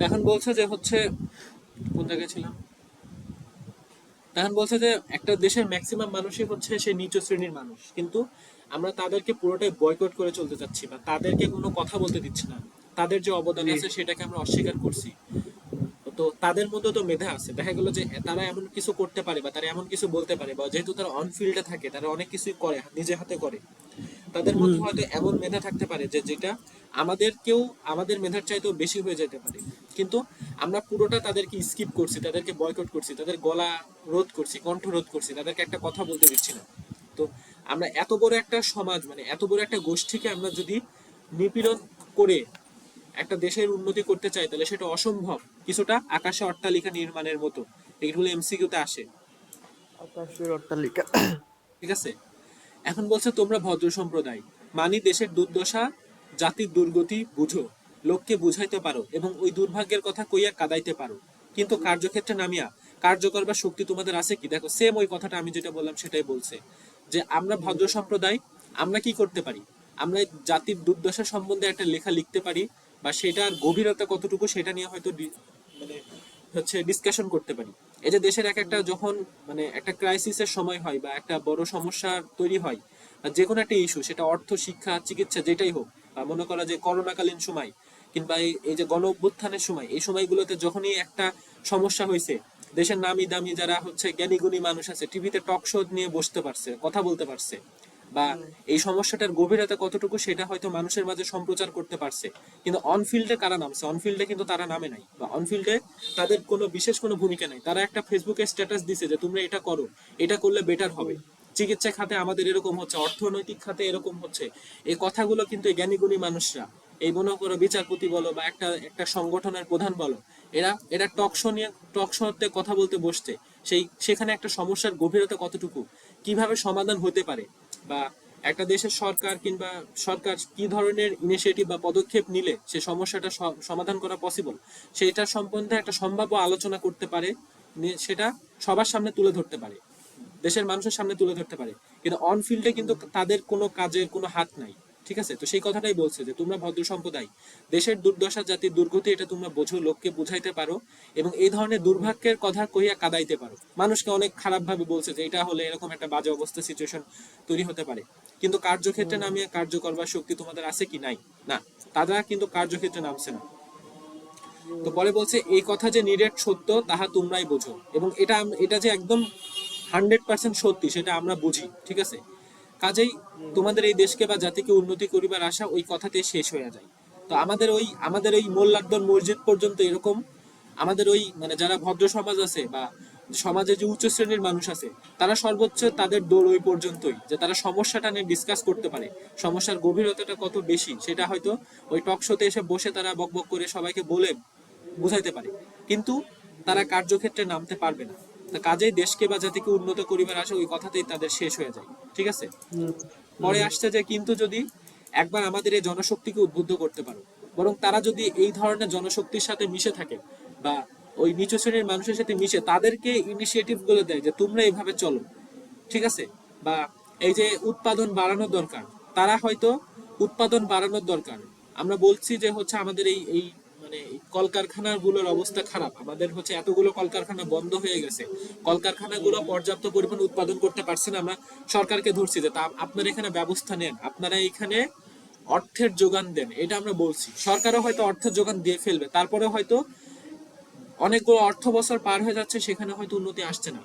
এখন বলছে যে হচ্ছে কোন জায়গায় ছিলাম, এখন বলছে যে একটা দেশের ম্যাক্সিমাম মানুষই হচ্ছে সে নিচু শ্রেণীর মানুষ, কিন্তু আমরা তাদেরকে পুরোটাই বয়কট করে চলতে চাচ্ছি বা তাদেরকে কোনো কথা বলতে দিচ্ছি না। তাদের যে অবদান জি। আছে সেটাকে আমরা অস্বীকার করছি। তো তাদের মধ্যে তো মেধা আছে, দেখা গেল যে তারা এমন কিছু করতে পারে বা তারা এমন কিছু বলতে পারে, বা যেহেতু তারা অন ফিল্ডে থাকে তারা অনেক কিছুই করে নিজে হাতে করে। তাদের মধ্যে হুম। হয়তো এমন মেধা থাকতে পারে যে যেটা আমাদেরকেও আমাদের মেধার চাইতেও বেশি হয়ে যেতে পারে, কিন্তু আমরা পুরোটা তাদেরকে স্কিপ করছি, তাদেরকে বয়কট করছি, তাদের গলা রোধ করছি, কণ্ঠ রোধ করছি, তাদেরকে একটা কথা বলতে দিচ্ছি না। তো আমরা এত বড় একটা সমাজ, মানে এত বড় একটা গোষ্ঠীকে আমরা যদি নিপীড়ন করে একটা দেশের উন্নতি করতে চাই, তাহলে সেটা অসম্ভব। কিছুটা আকাশে অট্টালিকা নির্মাণের মতো, এগুলো এমসিকিউতে আসে। আকাশের অট্টালিকা। ঠিক আছে, এখন বলছে তোমরা ভদ্র সম্প্রদায়, মানি দেশের দুর্দশা, জাতির দুর্গতি বুঝো, লোককে বুঝাইতে পারো এবং ওই দুর্ভাগ্যের কথা কইয়া কাদাইতে পারো, কিন্তু কার্যক্ষেত্রে নামিয়া কার্য করবার শক্তি তোমাদের আছে কি? দেখো সেম ওই কথাটা আমি যেটা বললাম সেটাই বলছে, যে আমরা ভদ্র সম্প্রদায়, আমরা কি করতে পারি? আমরা এই জাতির দুর্দশা সম্বন্ধে একটা লেখা লিখতে পারি, বা সেটার গভীরতা কতটুকু সেটা নিয়ে হয়তো মানে হচ্ছে ডিসকাশন করতে পারি। এই যে দেশের এক একটা যখন মানে একটা ক্রাইসিসের সময় হয় বা একটা বড় সমস্যা তৈরি হয়, বা যে কোনো একটা ইস্যু, সেটা অর্থ, শিক্ষা, চিকিৎসা যেটাই হোক, বা মনে করা যে করোনাকালীন সময়, কিংবা এই যে গণ অভ্যুত্থানের সময়, এই সময়গুলোতে যখনই একটা সমস্যা হয়েছে, দেশের নামি দামি যারা হচ্ছে জ্ঞানী গুণী মানুষ আছে টিভিতে টক শো নিয়ে বসতে পারছে, কথা বলতে পারছে, বা এই সমস্যাটার গভীরতা কতটুকু সেটা হয়তো মানুষের মাঝে সম্প্রচার করতে পারছে। কিন্তু অনফিল্ডে কারা নামছে? অনফিল্ডে কিন্তু তারা নামে নাই, বা অনফিল্ডে তাদের কোনো বিশেষ কোনো ভূমিকা নাই। তারা একটা ফেসবুকে স্ট্যাটাস দিছে যে তোমরা এটা করো, এটা করলে বেটার হবে, চিকিৎসা খাতে আমাদের এরকম হচ্ছে, অর্থনৈতিক খাতে এরকম হচ্ছে। এই কথাগুলো কিন্তু এই জ্ঞানীগুণী মানুষরা, এই মনে করো বিচারপতি বলো বা একটা একটা সংগঠনের প্রধান বলো, এরা এরা টকশো নিয়ে, টকশোতে কথা বলতে বসছে। সেখানে একটা সমস্যার গভীরতা কতটুকু, কিভাবে সমাধান হতে পারে, বা একটা দেশের সরকার কিংবা সরকার কি ধরনের ইনিশিয়েটিভ বা পদক্ষেপ নিলে সে সমস্যাটা সমাধান করা পসিবল, সেটার সম্বন্ধে একটা সম্ভাব্য আলোচনা করতে পারে, সেটা সবার সামনে তুলে ধরতে পারে, দেশের মানুষের সামনে তুলে ধরতে পারে। কিন্তু অন ফিল্ডে কিন্তু তাদের কোনো কাজের কোনো হাত নাই। ঠিক আছে, তো সেই কথাটাই বলছে যে তোমরা ভদ্র সম্প্রদায়, দেশের দুর্দশা, জাতির দুর্গতি এটা তোমরা বোঝো, লোককে বুঝাইতে পারো এবং এই ধরনের দুর্ভাগ্যের কথা কইয়া কাদাইতে পারো। মানুষকে অনেক খারাপ ভাবে বলছে যে এটা হলে এরকম একটা বাজে অবস্থা, সিচুয়েশন তৈরি হতে পারে, কিন্তু কার্যক্ষেত্রে নামিয়ে কার্য করবার শক্তি তোমাদের আছে কি? নাই। না, তারা কিন্তু কার্যক্ষেত্রে নামছে না। তো পরে বলছে এই কথা যে নিরেট সত্য তাহা তোমরাই বোঝো, এবং এটা যে একদম 100% সত্যি সেটা আমরা বুঝি। ঠিক আছে, কাজেই তোমাদের এই দেশকে বা জাতিকে উন্নতি করিবার আশা ওই কথাতে শেষ হয়ে যায়। তো আমাদের ওই মোল্লাদ্দর মসজিদ পর্যন্ত এরকম, আমাদের ওই মানে যারা ভদ্র সমাজ আছে বা সমাজে যে উচ্চ শ্রেণীর মানুষ আছে, তারা সর্বোচ্চ তাদের দৌড় ওই পর্যন্তই, যে তারা সমস্যাটা নিয়ে ডিসকাস করতে পারে, সমস্যার গভীরতাটা কত বেশি সেটা হয়তো ওই টক শোতে এসে বসে তারা বকবক করে সবাইকে বলে বুঝাইতে পারে, কিন্তু তারা কার্যক্ষেত্রে নামতে পারবে না। তা কাজেই দেশকে বা জাতিকে উন্নত করিবার আশা ওই কথাতেই তাদের শেষ হয়ে যায়। ঠিক আছে, হুম। পরে হুম। আসছে যে কিন্তু যদি একবার আমাদের এই জনশক্তিকে উদ্বুদ্ধ করতে পারো, বরং তারা যদি এই ধরনের জনশক্তির সাথে মিশে থাকে বা ওই নিচু শ্রেণীর মানুষের সাথে মিশে তাদেরকে ইনিশিয়েটিভ গুলো দেয় যে তোমরা এইভাবে চলো, ঠিক আছে, বা এই যে উৎপাদন বাড়ানোর দরকার, তারা হয়তো উৎপাদন বাড়ানোর দরকার। আমরা বলছি যে হচ্ছে আমাদের এই মানে কলকারখানাগুলোর অবস্থা খারাপ, আমাদের হচ্ছে এতগুলো কলকারখানা বন্ধ হয়ে গেছে, কলকারখানাগুলো পর্যাপ্ত পরিমাণ উৎপাদন করতে পারছে না। আমরা সরকারকে ধরছি যে তা আপনারা এখানে ব্যবস্থা নেন, আপনারা এখানে অর্থের যোগান দেন, এটা আমরা বলছি। সরকারও হয়তো অর্থের যোগান দিয়ে ফেলবে, তারপরে হয়তো অনেকগুলো অর্থ বছর পার হয়ে যাচ্ছে, সেখানে হয়তো উন্নতি আসছে না।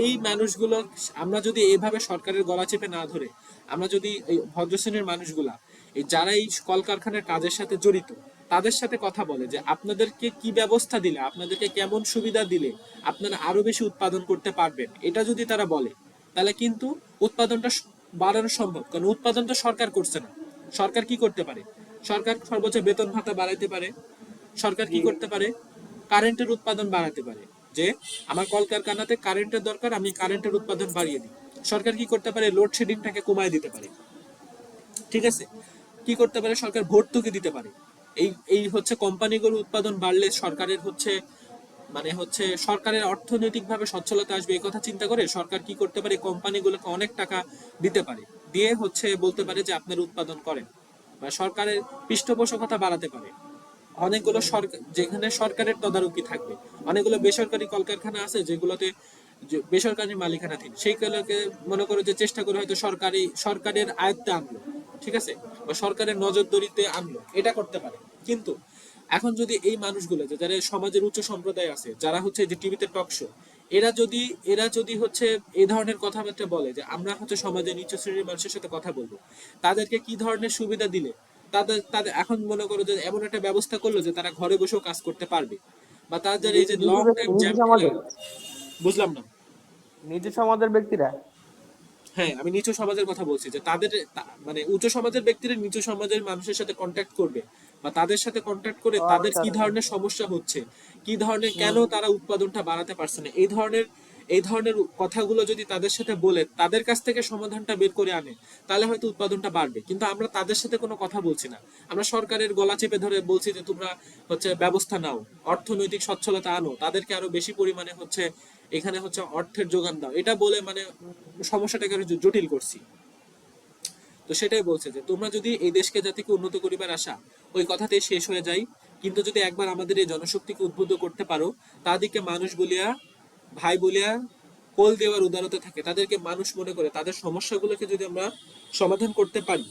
এই মানুষগুলো, আমরা যদি এইভাবে সরকারের গলা চেপে না ধরে, আমরা যদি এই ভদ্র শ্রেণীর মানুষগুলা, এই যারা এই কলকারখানার কাজের সাথে জড়িত, তাদের সাথে কথা বলে যে আপনাদেরকে কি ব্যবস্থা দিলে, আপনাদেরকে কেমন সুবিধা দিলে আপনারা আরো বেশি উৎপাদন করতে পারবেন, এটা যদি তারা বলে, তাহলে কিন্তু উৎপাদনটা বাড়ানো সম্ভব। কারণ উৎপাদন তো সরকার করছে না। সরকার কি করতে পারে? সরকার সর্বোচ্চ বেতন ভাতা বাড়াইতে পারে। সরকার কি করতে পারে? কারেন্টের উৎপাদন বাড়াতে পারে, যে আমার কলকারখানাতে কারেন্টের দরকার, আমি কারেন্টের উৎপাদন বাড়িয়ে দিই। সরকার কি করতে পারে? লোডশেডিংটাকে কমায় দিতে পারে। ঠিক আছে, কি করতে পারে? সরকার ভর্তুকি দিতে পারে। এই এই হচ্ছে কোম্পানিগুলোর উৎপাদন বাড়লে সরকারের হচ্ছে মানে হচ্ছে সরকারের অর্থনৈতিকভাবে সচ্ছলতা আসবে, এই কথা চিন্তা করে সরকার কি করতে পারে? কোম্পানিগুলোকে অনেক টাকা দিতে পারে, দিয়ে হচ্ছে বলতে পারে যে আপনার উৎপাদন করেন, বা সরকারের পৃষ্ঠপোষকতা বাড়াতে পারে। অনেকগুলো সরকার, যেখানে সরকারের তদারকি থাকবে, অনেকগুলো বেসরকারি কলকারখানা আছে যেগুলোতে যে বেসরকারি মালিকানাধীন, সেইগুলোকে মনে করো যে চেষ্টা করে হয়তো সরকারের আয়ত্তে আনলো, ঠিক আছে, বা সরকারের নজরদারিতে আনলো, এটা করতে পারে। কিন্তু এখন যদি এই মানুষগুলো যে যারা সমাজের উচ্চ সম্প্রদায় আছে, যারা হচ্ছে যে টিভিতে টক শো, এরা যদি হচ্ছে এই ধরনের কথাবার্তা বলে যে আমরা হচ্ছে সমাজের নিচু শ্রেণীর মানুষের সাথে কথা বলবো, তাদেরকে কি ধরনের সুবিধা দিলে, তাদের তাদের এখন মনে করো যে এমন একটা ব্যবস্থা করলো যে তারা ঘরে বসেও কাজ করতে পারবে, বা তাদের এই যে লং টাইম নিজ জ্যাম ঠেলে। সমাজের বুঝলাম না। নিজ সমাজের ব্যক্তিরা। হ্যাঁ, আমি নিচু সমাজের কথা বলছি যে তাদের মানে উঁচু সমাজের ব্যক্তিরা নিচু সমাজের মানুষের সাথে কন্ট্যাক্ট করবে, বা তাদের সাথে কন্ট্যাক্ট করে ও তাদের আচ্ছা কি আচ্ছা। ধরনের সমস্যা হচ্ছে, কি ধরনের, কেন হুম। তারা উৎপাদনটা বাড়াতে পারছে না, এই ধরনের কথাগুলো যদি তাদের সাথে বলে তাদের কাছ থেকে সমাধানটা বের করে আনে, তাহলে হয়তো উৎপাদনটা বাড়বে। কিন্তু আমরা তাদের সাথে কোনো কথা বলছি না, আমরা সরকারের গলা চেপে ধরে বলছি যে তোমরা হচ্ছে ব্যবস্থা নাও, অর্থনৈতিক সচ্ছলতা আনো, তাদেরকে আরো বেশি পরিমাণে হচ্ছে এখানে হচ্ছে অর্থের যোগান দাও, এটা বলে মানে সমস্যাটাকে আরো জটিল করছি। তো সেটাই বলছে যে তোমরা যদি এই দেশকে জাতিকে উন্নত করিবার আশা ওই কথাতেই শেষ হয়ে যায়, কিন্তু যদি একবার আমাদের এই জনশক্তিকে উদ্বুদ্ধ করতে পারো, তাদেরকে মানুষ বলিয়া, ভাই বলিয়া কোল দেওয়ার উদারতা থাকে, তাদেরকে মানুষ মনে করে তাদের সমস্যাগুলোকে যদি আমরা সমাধান করতে পারি,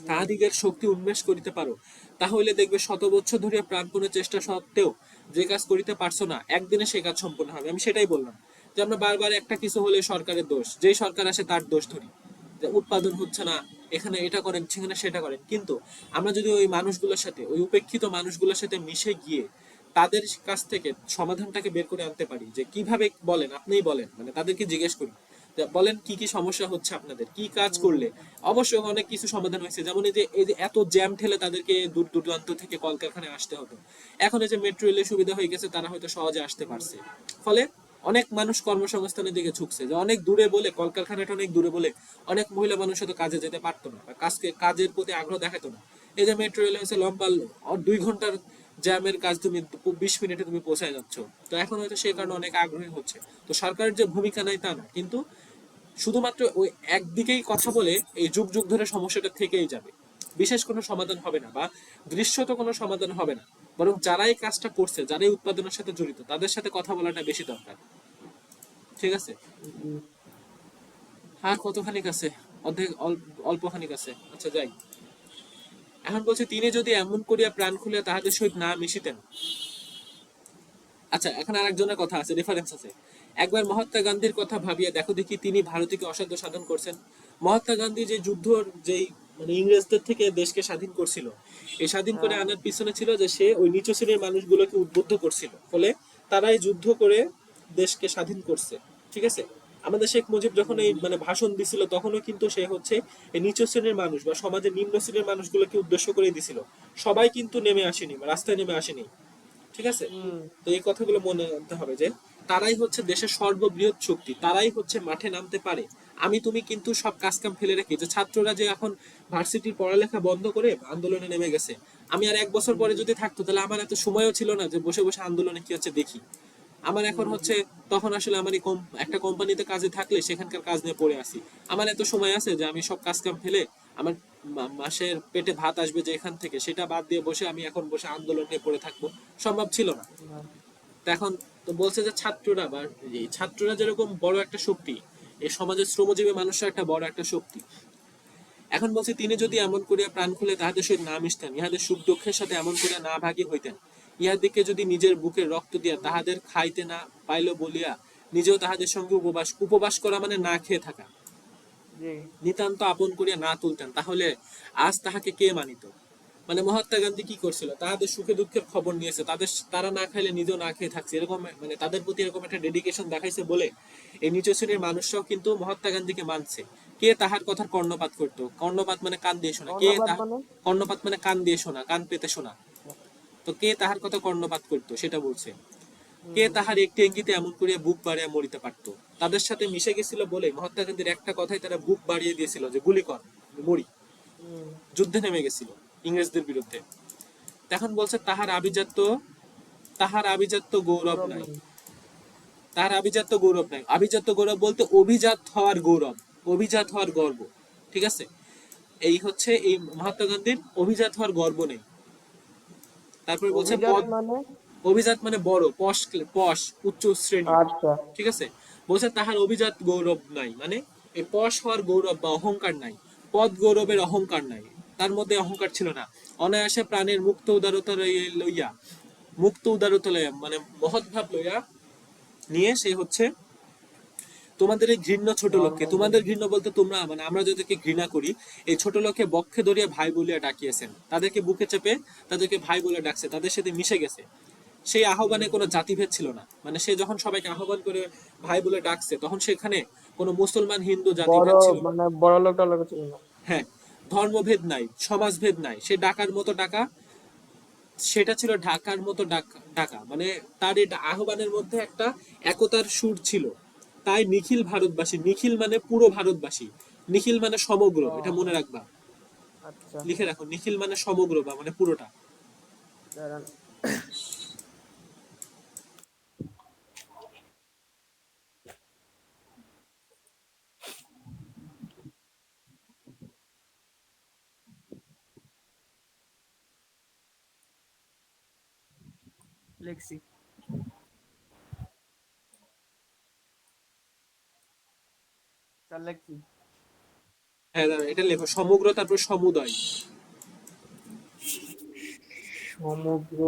তাহাদিগের শক্তি উন্মেষ করিতে পারো, তাহলে দেখবে শত বছর ধরিয়া প্রাণপণের চেষ্টা সত্ত্বেও যে কাজ করিতে পারছো না, একদিনে সেই কাজ সম্পূর্ণ হবে। আমি সেটাই বললাম যে আমরা বারবার একটা কিছু হলে সরকারের দোষ, যেই সরকার আসে তার দোষ ধরি, যে উৎপাদন হচ্ছে না, এখানে এটা করেন, সেখানে সেটা করেন। কিন্তু আমরা যদি ওই মানুষগুলোর সাথে, ওই উপেক্ষিত মানুষগুলোর সাথে মিশে গিয়ে তাদের কাছ থেকে সমাধানটাকে বের করে আনতে পারি, যে কিভাবে বলেন, আপনিই বলেন, মানে তাদেরকে জিজ্ঞেস করি যে বলেন কি কি সমস্যা হচ্ছে আপনাদের, কি কাজ করলে। অবশ্যই অনেক কিছু সমাধান হয়েছে, যেমন এই যে এত জ্যাম ঠেলে তাদেরকে দূর দূরান্ত থেকে কলকারখানায় আসতে হতো, এখন এই যে মেট্রো রেলের সুবিধা হয়ে গেছে, তারা হয়তো সহজে আসতে পারছে। ফলে অনেক মানুষ কর্মসংস্থানের দিকে ঝুঁকছে, যে অনেক দূরে বলে, কলকারখানাটা অনেক দূরে বলে অনেক মহিলা মানুষ হয়তো কাজে যেতে পারতো না, বা কাজের প্রতি আগ্রহ দেখাতো না। এই যে মেট্রো রেল হয়েছে, লম্বা 2 ঘন্টার জ্যামের কাজ তুমি 20 মিনিটে তুমি পৌঁছায় যাচ্ছ। তো এখন হয়তো সেই কারণে অনেক আগ্রহী হচ্ছে। তো সরকারের যে ভূমিকা নাই তা না, কিন্তু শুধুমাত্র ওই একদিকেই কথা বলে এই যুগ যুগ ধরে সমস্যাটা থেকেই যাবে, বিশেষ কোনো সমাধান হবে না, বা দৃশ্যত কোনো সমাধান হবে না। বরং যারাই কাজটা করছে, যারাই উৎপাদনের সাথে জড়িত, তাদের সাথে কথা বলাটা বেশি দরকার। ঠিক আছে, আর কতখানি আছে, অর্ধেক অল্পখানিক আছে, আচ্ছা যাই। এখন বলছে তিনি যদি এমন করিয়া প্রাণ খুলিয়া তাহাদের সহিত না মিশিতেন। আচ্ছা, এখন আরেকজনের কথা আছে, রেফারেন্স আছে। একবার মহাত্মা গান্ধীর কথা ভাবিয়া দেখো দেখি, তিনি ভারতীয়কে অসাধ্য সাধন করছেন। মহাত্মা গান্ধী যে যুদ্ধর যেই মানে ইংরেজদের থেকে দেশকে স্বাধীন করছিল, এই স্বাধীন করে হ্যাঁ। আনার পিছনে ছিল যে সে ওই নিচু শ্রেণীর মানুষগুলোকে উদ্বুদ্ধ করছিল, ফলে তারাই যুদ্ধ করে দেশকে স্বাধীন করছে। ঠিক আছে, আমাদের শেখ মুজিব যখন এই মানে ভাষণ দিছিল, তখনও কিন্তু সে হচ্ছে এই নিচু শ্রেণীর মানুষ বা সমাজের নিম্ন শ্রেণীর মানুষগুলোকে উদ্দেশ্য করে দিছিল। সবাই কিন্তু নেমে আসেনি, বা রাস্তায় নেমে আসেনি। ঠিক আছে, হুম। তো এই কথাগুলো মনে রাখতে হবে যে তারাই হচ্ছে দেশের সর্ববৃহৎ শক্তি, তারাই হচ্ছে মাঠে নামতে পারে। আমি তুমি কিন্তু সব কাজ কাম ফেলে রেখে, যে ছাত্ররা যে এখন ভার্সিটির পড়ালেখা বন্ধ করে আন্দোলনে নেমে গেছে, আমি আর 1 বছর পরে যদি থাকতো, তাহলে আমার এত সময়ও ছিল না যে বসে বসে আন্দোলনে কি হচ্ছে দেখি। আমার এখন হচ্ছে তখন আসলে আমার একটা কোম্পানিতে কাজে থাকলে সেখানকার কাজ নিয়ে পড়ে আসি। আমার এত সময় আছে যে আমি সব কাজ কাম ফেলে, আমার মাসের পেটে ভাত আসবে যে এখান থেকে, সেটা বাদ দিয়ে বসে আমি এখন বসে আন্দোলন নিয়ে পড়ে থাকবো, সম্ভব ছিল না। তো এখন তো বলছে যে ছাত্ররা, বা এই ছাত্ররা যেরকম বড় একটা শক্তি, এই সমাজের শ্রমজীবী মানুষরা একটা বড় একটা শক্তি। এখন বলছে তিনি যদি এমন করিয়া প্রাণ খুলে তাহাদের সহিত না মিশতেন, ইহাদের সুখ দুঃখের সাথে এমন করিয়া না ভাগী হইতেন, ইহাদিকে যদি নিজের বুকের রক্ত দিয়া তাহাদের খাইতে না পাইল বলিয়া নিজেও তাহাদের সঙ্গে উপবাস উপবাস করা মানে না খেয়ে থাকা, জি। নিতান্ত আপন করিয়া না তুলতেন, তাহলে আজ তাহাকে কে মানিত। মানে মহাত্মা গান্ধী কি করছিল, তাদের সুখে দুঃখের খবর নিয়েছে, তারা না খাইলে নিজেও না খেয়ে থাকছে, এরকম মানে তাদের প্রতি এরকম একটা ডেডিকেশন দেখাইছে বলে এই নিচু শ্রেণীর মানুষরাও কিন্তু মহাত্মা গান্ধীকে মানছে। কে তাহার কথার কর্ণপাত করতো, কর্ণপাত মানে কান দিয়ে শোনা, ধন্যবাদ মানে। কর্ণপাত মানে কান দিয়ে শোনা, কান পেতে শোনা। তো কে তাহার কথা কর্ণপাত করতো সেটা বলছে। কে তাহার একটি ইঙ্গিতে এমন করিয়া বুক বাড়িয়া মরিতে পারতো। তাদের সাথে মিশে গেছিল বলে মহাত্মা গান্ধীর একটা কথাই তারা বুক বাড়িয়ে দিয়েছিল, যে গুলি কর, মরি। যুদ্ধে নেমে গেছিল ইংরেজদের বিরুদ্ধে। তখন বলছে তাহার আভিজাত্য গৌরব গৌরব নাই। নেই। তাহার আভিজাত্য গৌরব নাই, আভিজাত্য গৌরব বলতে অভিজাত হওয়ার গৌরব, অভিজাত হওয়ার গর্ব। ঠিক আছে, এই হচ্ছে এই মহাত্মা গান্ধীর অভিজাত হওয়ার গর্ব নেই। তারপরে বলছে অভিজাত পদ, মানে? অভিজাত মানে বড়, পশ, পশ উচ্চ শ্রেণী, আচ্ছা। ঠিক আছে। বলছে তাহার অভিজাত গৌরব নাই, মানে এই পশ হওয়ার গৌরব বা অহংকার নাই, পদ গৌরবের অহংকার নাই, তার মধ্যে অহংকার ছিল না। অনায়াসে প্রাণের মুক্ত উদারতা লইয়া, মুক্ত উদারতা লইয়া মানে মহৎ ভাব লইয়া নিয়ে সে হচ্ছে তোমাদের এই ঘৃণ্য ছোট লোককে, তোমাদের ধর্ম। ঘৃণ্য বলতে তোমরা মানে আমরা যাদেরকে ঘৃণা করি, এই ছোট লোককে বক্ষে ধরিয়া ভাই বলিয়া ডাকিয়েছেন, তাদেরকে বুকে চেপে তাদেরকে ভাই বলে ডাকছে, তাদের সাথে মিশে গেছে। সেই আহ্বানে কোনো জাতিভেদ ছিল না, মানে সে যখন সবাইকে আহ্বান করে ভাই বলে ডাকছে তখন সেখানে কোনো মুসলমান হিন্দু বড় জাতিভেদ ছিল না। মানে বড় লোক টলোক ছিল না। হ্যাঁ, ধর্মভেদ নাই, সমাজভেদ নাই, সে ডাকার মতো ডাকা, সেটা ছিল ঢাকার মতো ডাকা ডাকা, মানে তার এই আহ্বানের মধ্যে একটা একতার সুর ছিল। তাই নিখিল ভারতবাসী, নিখিল মানে পুরো ভারতবাসী, নিখিল মানে সমগ্র, ও এটা মনে রাখবা, আচ্ছা, লিখে রাখো, নিখিল মানে সমগ্র বা মানে পুরোটা। দাঁড়ান। লিখছি। স্যার লিখছি। হ্যাঁ দাঁড়া, এটা লেখো সমগ্র, তারপর সমুদয়। সমগ্র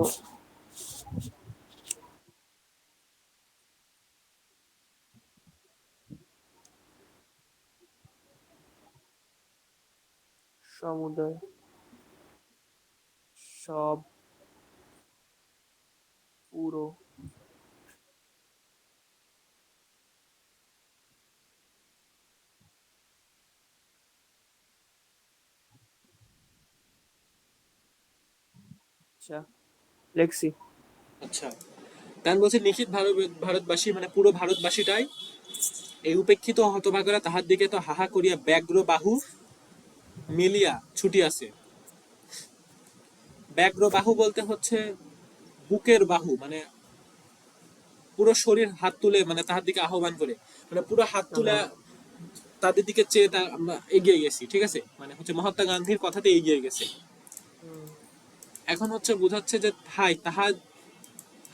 সমুদয় সব পুরো আচ্ছা লিখছি। আচ্ছা, তার বলছে নিখিল ভারতবাসী মানে পুরো ভারতবাসীটাই এই উপেক্ষিত হতভাগরা তাহার দিকে তো হাহা করিয়া ব্যগ্র বাহু মিলিয়া ছুটিয়াছে। ব্যগ্র বাহু বলতে হচ্ছে বুকের বাহু, মানে পুরো শরীর হাত তুলে মানে তাহার দিকে আহ্বান করে, মানে পুরো হাত তুলে হ্যাঁ। তাদের দিকে চেয়ে আমরা এগিয়ে গেছি, ঠিক আছে, মানে হচ্ছে মহাত্মা গান্ধীর কথাতে এগিয়ে গেছে। হুম, এখন হচ্ছে বোঝাচ্ছে যে হাই তাহা,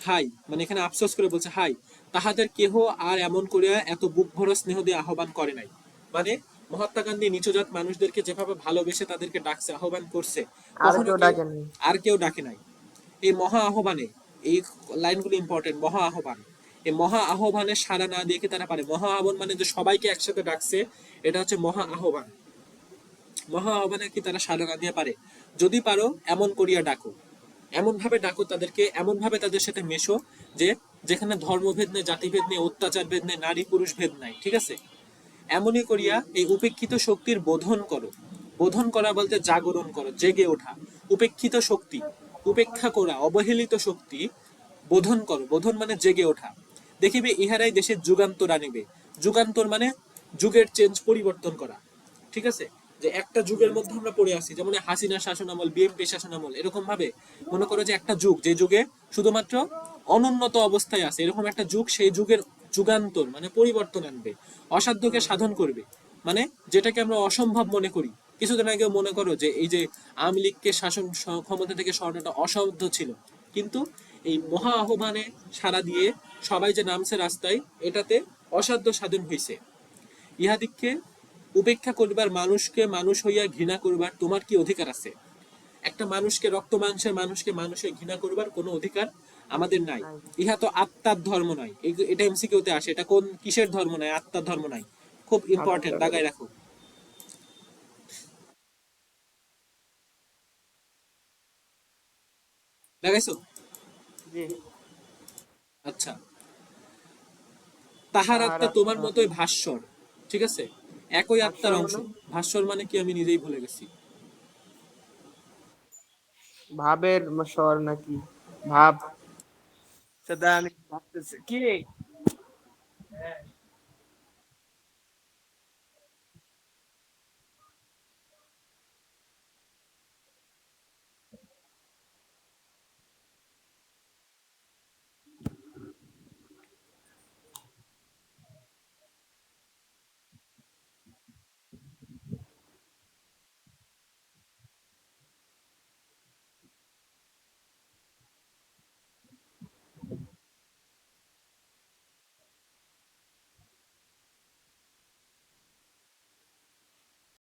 হাই মানে এখানে আফসোস করে বলছে হাই তাহাদের কেহ আর এমন করিয়া এত বুক ভরা স্নেহ দিয়ে আহ্বান করে নাই, মানে মহাত্মা গান্ধী নিচুজাত মানুষদেরকে যেভাবে ভালোবেসে তাদেরকে ডাকছে, আহ্বান করছে, আর কখনো কেউ কেউ ডাকেনি। আর কেউ ডাকে নাই। এই মহা আহ্বানে, এই লাইনগুলো ইম্পর্টেন্ট, মহা আহ্বান, এই মহা আহ্বানে সাড়া না দিয়ে কি তারা পারে, মহা আহ্বান মানে যে সবাইকে একসাথে ডাকছে, এটা হচ্ছে মহা হুম, আহ্বান। মহা আহ্বানে কি তারা সাড়া না দিয়ে পারে? যদি পারো এমন করিয়া ডাকো, এমন ভাবে ডাকো তাদেরকে, এমন ভাবে তাদের সাথে মেশো যে যেখানে ধর্মভেদ নেই, জাতিভেদ নেই, অত্যাচার ভেদ নেই, নারী পুরুষ ভেদ নাই, ঠিক আছে। এমনই করিয়া এই উপেক্ষিত শক্তির বোধন করো। বোধন করা বলতে জাগরণ করো, জেগে ওঠা। উপেক্ষিত শক্তি, উপেক্ষা করা, অবহেলিত শক্তি বোধন করো, বোধন মানে জেগে ওঠা। দেখিবে ইহারাই দেশের যুগান্তর আনিবে। যুগান্তর মানে যুগের চেঞ্জ, পরিবর্তন করা, ঠিক আছে। যে একটা যুগের হুম, মধ্যে আমরা পড়ে আছি, যেমন হাসিনা শাসনামল, বিএনপি শাসনামল, এরকম ভাবে মনে করো যে একটা যুগ, যে যুগে শুধুমাত্র অনুন্নত অবস্থায় আছে, এরকম একটা যুগ, সেই যুগের যুগান্তর মানে পরিবর্তন আনবে, অসাধ্যকে হুম, সাধন করবে, মানে যেটাকে আমরা অসম্ভব মনে করি। কিছুদিন আগে মনে করো যে এই যে আওয়ামী লীগকে শাসন ক্ষমতা থেকে সরানোটা অসাধ্য ছিল, কিন্তু এই মহা আহ্বানে সাড়া দিয়ে সবাই যে নামছে রাস্তায়, এটাতে অসাধ্য সাধন হয়েছে। ইহাদিগকে উপেক্ষা করিবার, মানুষকে মানুষ হইয়া ঘৃণা করিবার তোমার কি অধিকার আছে? একটা মানুষকে, রক্ত মাংসের মানুষকে মানুষে ঘৃণা করবার কোনো অধিকার আমাদের নাই। নাই। ইহা তো আত্মার ধর্ম নয়, এটা এমসিকিউতে আসে, এটা কোন কিসের ধর্ম নয়, আত্মার ধর্ম নাই। খুব ইম্পর্টেন্ট, আচ্ছা, দাগায় রাখো। লাগাইছো? জি। আচ্ছা, তাহার তাহার আত্মা তোমার আত্মা মতোই ভাস্বর, ঠিক আছে, একই আত্মার ভাস্বর অংশ। মানে ভাস্বর মানে কি আমি নিজেই ভুলে গেছি। ভাবের স্বর নাকি? ভাব। সেটা আমি ভাবতেছি কি